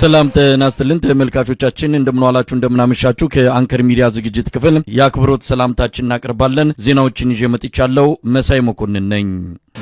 ሰላም ተናስተልን ተመልካቾቻችን እንደምንዋላችሁ እንደምናመሻችሁ ከአንከር ሚዲያ ዝግጅት ክፍል ያክብሮት ሰላምታችንን እናቀርባለን። ዜናዎችን ይዤ መጥቻለሁ። መሳይ መኮንን ነኝ።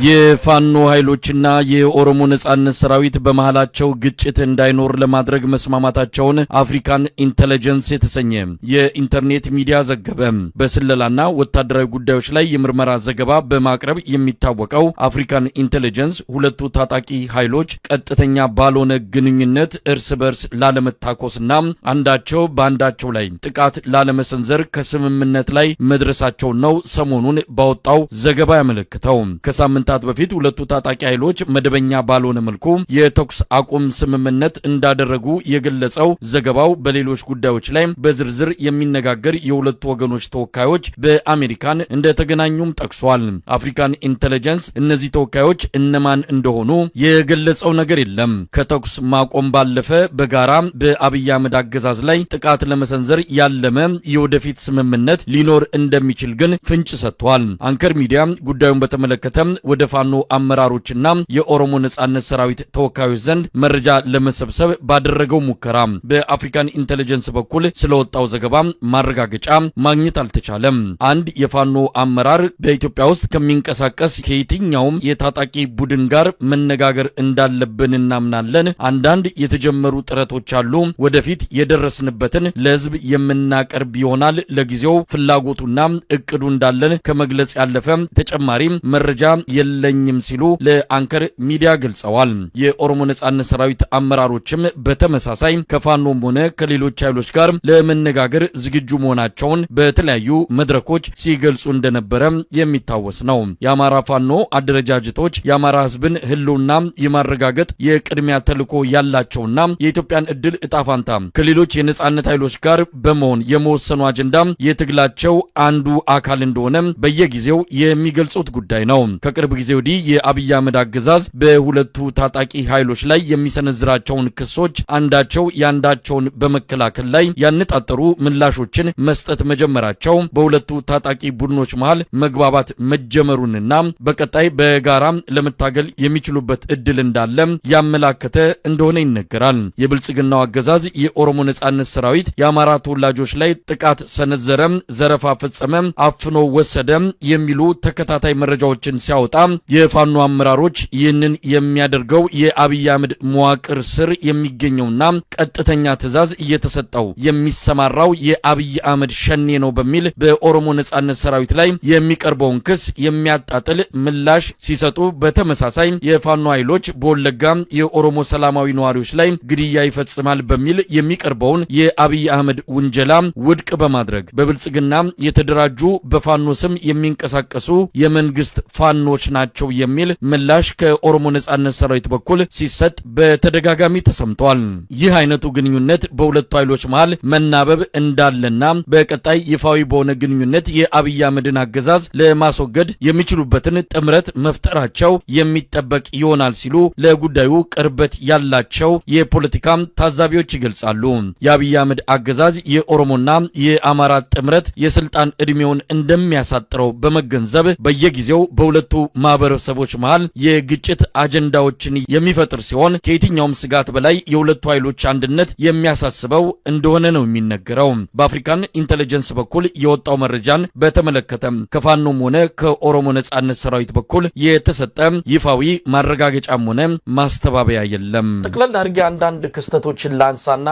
የፋኖ ኃይሎችና የኦሮሞ ነጻነት ሰራዊት በመሃላቸው ግጭት እንዳይኖር ለማድረግ መስማማታቸውን አፍሪካን ኢንተለጀንስ የተሰኘ የኢንተርኔት ሚዲያ ዘገበ። በስለላና ወታደራዊ ጉዳዮች ላይ የምርመራ ዘገባ በማቅረብ የሚታወቀው አፍሪካን ኢንተለጀንስ ሁለቱ ታጣቂ ኃይሎች ቀጥተኛ ባልሆነ ግንኙነት እርስ በርስ ላለመታኮስና አንዳቸው በአንዳቸው ላይ ጥቃት ላለመሰንዘር ከስምምነት ላይ መድረሳቸው ነው ሰሞኑን ባወጣው ዘገባ ያመለክተው። ከሳምንታት በፊት ሁለቱ ታጣቂ ኃይሎች መደበኛ ባልሆነ መልኩ የተኩስ አቁም ስምምነት እንዳደረጉ የገለጸው ዘገባው በሌሎች ጉዳዮች ላይ በዝርዝር የሚነጋገር የሁለቱ ወገኖች ተወካዮች በአሜሪካን እንደተገናኙም ጠቅሷል። አፍሪካን ኢንተለጀንስ እነዚህ ተወካዮች እነማን እንደሆኑ የገለጸው ነገር የለም። ከተኩስ ማቆም ባለፈ በጋራ በአብይ አህመድ አገዛዝ ላይ ጥቃት ለመሰንዘር ያለመ የወደፊት ስምምነት ሊኖር እንደሚችል ግን ፍንጭ ሰጥቷል። አንከር ሚዲያ ጉዳዩን በተመለከተ ወደ ፋኖ አመራሮችና የኦሮሞ ነጻነት ሰራዊት ተወካዮች ዘንድ መረጃ ለመሰብሰብ ባደረገው ሙከራ በአፍሪካን ኢንተለጀንስ በኩል ስለወጣው ዘገባ ማረጋገጫ ማግኘት አልተቻለም። አንድ የፋኖ አመራር በኢትዮጵያ ውስጥ ከሚንቀሳቀስ ከየትኛውም የታጣቂ ቡድን ጋር መነጋገር እንዳለብን እናምናለን። አንዳንድ የተጀመሩ ጥረቶች አሉ። ወደፊት የደረስንበትን ለህዝብ የምናቀርብ ይሆናል። ለጊዜው ፍላጎቱና እቅዱ እንዳለን ከመግለጽ ያለፈ ተጨማሪ መረጃ የለኝም ሲሉ ለአንከር ሚዲያ ገልጸዋል። የኦሮሞ ነጻነት ሰራዊት አመራሮችም በተመሳሳይ ከፋኖም ሆነ ከሌሎች ኃይሎች ጋር ለመነጋገር ዝግጁ መሆናቸውን በተለያዩ መድረኮች ሲገልጹ እንደነበረ የሚታወስ ነው። የአማራ ፋኖ አደረጃጀቶች የአማራ ህዝብን ህልውና የማረጋገጥ የቅድሚያ ተልዕኮ ያላቸውና የኢትዮጵያን ዕድል እጣፋንታ ከሌሎች የነጻነት ኃይሎች ጋር በመሆን የመወሰኑ አጀንዳ የትግላቸው አንዱ አካል እንደሆነ በየጊዜው የሚገልጹት ጉዳይ ነው። ከቅርብ ጊዜ ወዲህ የአብይ አህመድ አገዛዝ በሁለቱ ታጣቂ ኃይሎች ላይ የሚሰነዝራቸውን ክሶች አንዳቸው ያንዳቸውን በመከላከል ላይ ያነጣጠሩ ምላሾችን መስጠት መጀመራቸው በሁለቱ ታጣቂ ቡድኖች መሃል መግባባት መጀመሩንና በቀጣይ በጋራ ለመታገል የሚችሉበት እድል እንዳለ ያመላከተ እንደሆነ ይነገራል። የብልጽግናው አገዛዝ የኦሮሞ ነጻነት ሰራዊት የአማራ ተወላጆች ላይ ጥቃት ሰነዘረ፣ ዘረፋ ፈጸመ፣ አፍኖ ወሰደ የሚሉ ተከታታይ መረጃዎችን ሲያወጣ የፋኖ አመራሮች ይህንን የሚያደርገው የአብይ አህመድ መዋቅር ስር የሚገኘውና ቀጥተኛ ትዕዛዝ እየተሰጠው የሚሰማራው የአብይ አህመድ ሸኔ ነው በሚል በኦሮሞ ነጻነት ሰራዊት ላይ የሚቀርበውን ክስ የሚያጣጥል ምላሽ ሲሰጡ፣ በተመሳሳይ የፋኖ ኃይሎች በወለጋ የኦሮሞ ሰላማዊ ነዋሪዎች ላይ ግድያ ይፈጽማል በሚል የሚቀርበውን የአብይ አህመድ ውንጀላ ውድቅ በማድረግ በብልጽግና የተደራጁ በፋኖ ስም የሚንቀሳቀሱ የመንግስት ፋኖች ናቸው የሚል ምላሽ ከኦሮሞ ነጻነት ሰራዊት በኩል ሲሰጥ በተደጋጋሚ ተሰምቷል። ይህ አይነቱ ግንኙነት በሁለቱ ኃይሎች መሃል መናበብ እንዳለና በቀጣይ ይፋዊ በሆነ ግንኙነት የአብይ አህመድን አገዛዝ ለማስወገድ የሚችሉበትን ጥምረት መፍጠራቸው የሚጠበቅ ይሆናል ሲሉ ለጉዳዩ ቅርበት ያላቸው የፖለቲካ ታዛቢዎች ይገልጻሉ። የአብይ አህመድ አገዛዝ የኦሮሞና የአማራ ጥምረት የስልጣን እድሜውን እንደሚያሳጥረው በመገንዘብ በየጊዜው በሁለቱ ማህበረሰቦች መሃል የግጭት አጀንዳዎችን የሚፈጥር ሲሆን ከየትኛውም ስጋት በላይ የሁለቱ ኃይሎች አንድነት የሚያሳስበው እንደሆነ ነው የሚነገረው። በአፍሪካን ኢንተለጀንስ በኩል የወጣው መረጃን በተመለከተ ከፋኖም ሆነ ከኦሮሞ ነጻነት ሰራዊት በኩል የተሰጠ ይፋዊ ማረጋገጫም ሆነ ማስተባበያ የለም። ጠቅለል አድርጌ አንዳንድ ክስተቶችን ላንሳና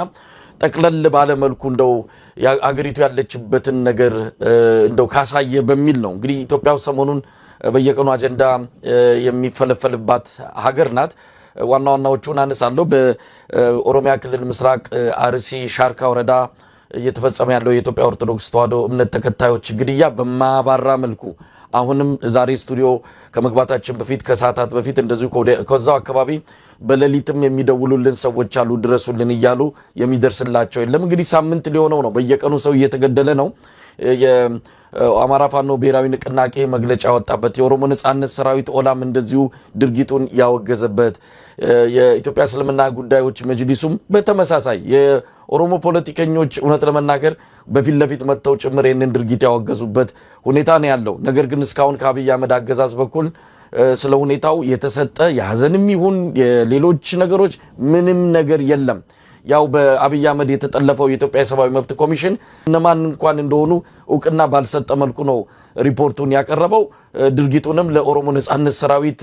ጠቅለል ባለ መልኩ እንደው አገሪቱ ያለችበትን ነገር እንደው ካሳየ በሚል ነው። እንግዲህ ኢትዮጵያ ሰሞኑን በየቀኑ አጀንዳ የሚፈለፈልባት ሀገር ናት። ዋና ዋናዎቹን አነሳለሁ። በኦሮሚያ ክልል ምስራቅ አርሲ ሻርካ ወረዳ እየተፈጸመ ያለው የኢትዮጵያ ኦርቶዶክስ ተዋሕዶ እምነት ተከታዮች ግድያ በማባራ መልኩ አሁንም ዛሬ ስቱዲዮ ከመግባታችን በፊት ከሰዓታት በፊት እንደዚሁ ከዛው አካባቢ በሌሊትም የሚደውሉልን ሰዎች አሉ፣ ድረሱልን እያሉ የሚደርስላቸው የለም። እንግዲህ ሳምንት ሊሆነው ነው። በየቀኑ ሰው እየተገደለ ነው። የአማራ ፋኖ ብሔራዊ ንቅናቄ መግለጫ ያወጣበት፣ የኦሮሞ ነጻነት ሰራዊት ኦላም እንደዚሁ ድርጊቱን ያወገዘበት፣ የኢትዮጵያ እስልምና ጉዳዮች መጅሊሱም በተመሳሳይ የኦሮሞ ፖለቲከኞች እውነት ለመናገር በፊት ለፊት መጥተው ጭምር ይህንን ድርጊት ያወገዙበት ሁኔታ ነው ያለው። ነገር ግን እስካሁን ከአብይ አህመድ አገዛዝ በኩል ስለ ሁኔታው የተሰጠ ያዘንም ይሁን የሌሎች ነገሮች ምንም ነገር የለም። ያው በአብይ አህመድ የተጠለፈው የኢትዮጵያ ሰብአዊ መብት ኮሚሽን እነማን እንኳን እንደሆኑ እውቅና ባልሰጠ መልኩ ነው ሪፖርቱን ያቀረበው። ድርጊቱንም ለኦሮሞ ነጻነት ሰራዊት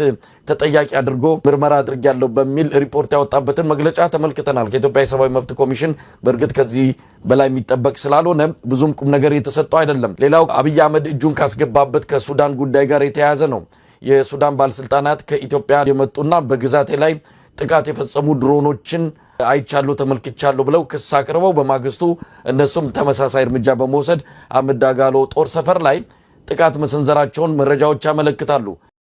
ተጠያቂ አድርጎ ምርመራ አድርጊያለሁ በሚል ሪፖርት ያወጣበትን መግለጫ ተመልክተናል ከኢትዮጵያ ሰብአዊ መብት ኮሚሽን። በእርግጥ ከዚህ በላይ የሚጠበቅ ስላልሆነ ብዙም ቁም ነገር የተሰጠው አይደለም። ሌላው አብይ አህመድ እጁን ካስገባበት ከሱዳን ጉዳይ ጋር የተያያዘ ነው። የሱዳን ባለስልጣናት ከኢትዮጵያ የመጡና በግዛቴ ላይ ጥቃት የፈጸሙ ድሮኖችን አይቻለሁ ተመልክቻለሁ ብለው ክስ አቅርበው በማግስቱ እነሱም ተመሳሳይ እርምጃ በመውሰድ አህመድ ዳጋሎ ጦር ሰፈር ላይ ጥቃት መሰንዘራቸውን መረጃዎች ያመለክታሉ።